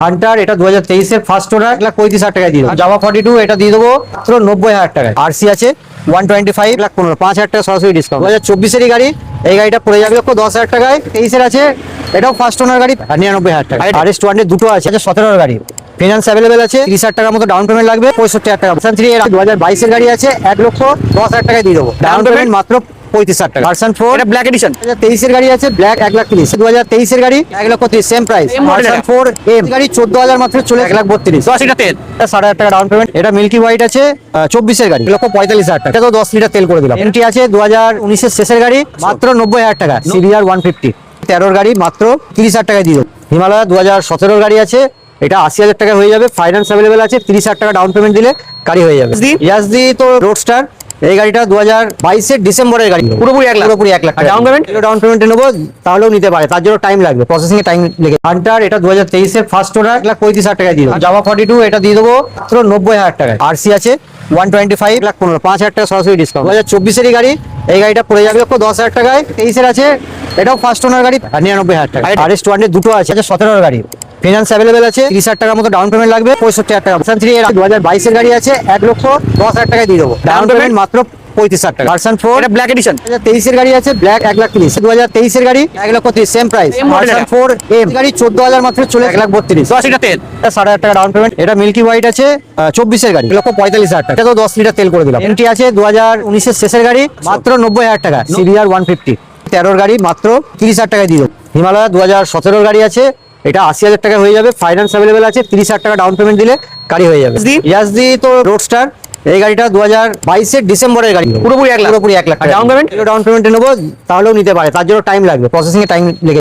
Hunter এটা 2023 এর first owner 1,35,000 টাকায় দিয়ে দেবো। জাভা 42 এটা দিয়ে দেবো মাত্র 90,000 টাকায়। আরসি আছে 125 লাখ 15 5,000 টাকা সরাসরি ডিসকাউন্ট। 2024 এরই গাড়ি, এই গাড়িটা পড়ে যাবে 10,000 টাকায়। 23 এর আছে, এটাও ফার্স্ট ওনার গাড়ি 99,000 টাকা। আরএস 200 দুটো আছে 17 এর গাড়ি, ফিনান্স অ্যাভেলেবেল আছে। 30,000 টাকার মতো ডাউন পেমেন্ট লাগবে, 65,000 টাকা। ভার্সন 3 এর 2022 এর গাড়ি আছে 1,10,000 টাকায় দিয়ে দেবো। ডাউন পেমেন্ট মাত্র 35,000 টাকা। ভার্সন 4 এটা ব্ল্যাক এডিশন 2023 এর গাড়ি আছে, ব্ল্যাক 1,30,000। 2023 এর গাড়ি 1,30,000 সেম প্রাইস। ভার্সন 4 এম গাড়ি 14,000 মাত্র চলে 1,32,000। 10 লিটার তেল 7,000 টাকা ডাউন পেমেন্ট। এটা মিল্কি হোয়াইট আছে 24 এর গাড়ি 1,45,000 টাকা। এটা তো 10 লিটার তেল করে দিলাম। এমটি আছে 2019 এর শেষের গাড়ি মাত্র 90,000 টাকা। সিবিআর 150 13 গাড়ি মাত্র 30,000 টাকায় দিয়ে দেবো। হিমালয় 2017 গাড়ি আছে, এটা 80,000 টাকা হয়ে যাবে। ফাইন্যান্স অ্যাভেলেবেল আছে, 30,000 টাকা ডাউন পেমেন্ট দিলে গাড়ি হয়ে যাবে। ইয়াসদি তো রোডস্টার, এই গাড়িটা 2022 এর ডিসেম্বরের গাড়ি, পুরোপুরি 1 লাখ টাকা। ডাউন পেমেন্ট ডাউন পেমেন্টে নেবো, তাহলেও নিতে পারে, তার জন্য টাইম লাগবে, প্রসেসিং এ টাইম লেগে। হান্টার এটা 2023 এর ফার্স্ট ওনার 1,35,000 টাকায় দিয়ে দেবো। জাভা 42 এটা দিয়ে দেবো মাত্র 90,000 টাকায়। আরসি আছে 125 লাখ 15 5,000 টাকা সরাসরি ডিসকাউন্ট। 2024 এরই গাড়ি, এই গাড়িটা পড়ে যাবে 10,000 টাকায়। 23 এর আছে, এটাও ফার্স্ট ওনার গাড়ি 99,000 টাকা। আরএস 200 দুটো আছে 17 এর গাড়ি, ফিনান্স অ্যাভেলেবেল আছে। 30,000 টাকার মতো ডাউন পেমেন্ট লাগবে, 65,000 টাকা। ভার্সন 3 এর 2022 এর গাড়ি আছে 1,10,000 টাকায় দিয়ে দেবো। ডাউন পেমেন্ট মাত্র 35,000 টাকা। ভার্সন 4 এটা ব্ল্যাক এডিশন 2023 এর গাড়ি আছে, ব্ল্যাক 1,30,000। 2023 এর গাড়ি 1,30,000 সেম প্রাইস। ভার্সন 4 এম গাড়ি 14,000 মাত্র চলে 1,32,000। 10 লিটার তেল 7,000 টাকা ডাউন পেমেন্ট। এটা মিল্কি হোয়াইট আছে 24 এর গাড়ি 1,45,000 টাকা। এটা তো 10 লিটার তেল করে দিলাম। এমটি আছে 2019 এর শেষের গাড়ি মাত্র 90,000 টাকা। সিবিআর 150 13 গাড়ি মাত্র 30,000 টাকায় দিয়ে দেবো। হিমালয় 2017 গাড়ি আছে, এটা 80,000 টাকা হয়ে যাবে। ফাইন্যান্স অ্যাভেলেবেল আছে, 30,000 টাকা ডাউন পেমেন্ট দিলে গাড়ি হয়ে যাবে। ইয়াসদি তো রোডস্টার, এই গাড়িটা 2022 এর ডিসেম্বরের গাড়ি, পুরোপুরি 1 লাখ পুরোপুরি 1 লাখ টাকা। ডাউন পেমেন্ট ডাউন পেমেন্টে নেবো, তাহলেও নিতে পারে, তার জন্য টাইম লাগবে, প্রসেসিং এ টাইম লেগে।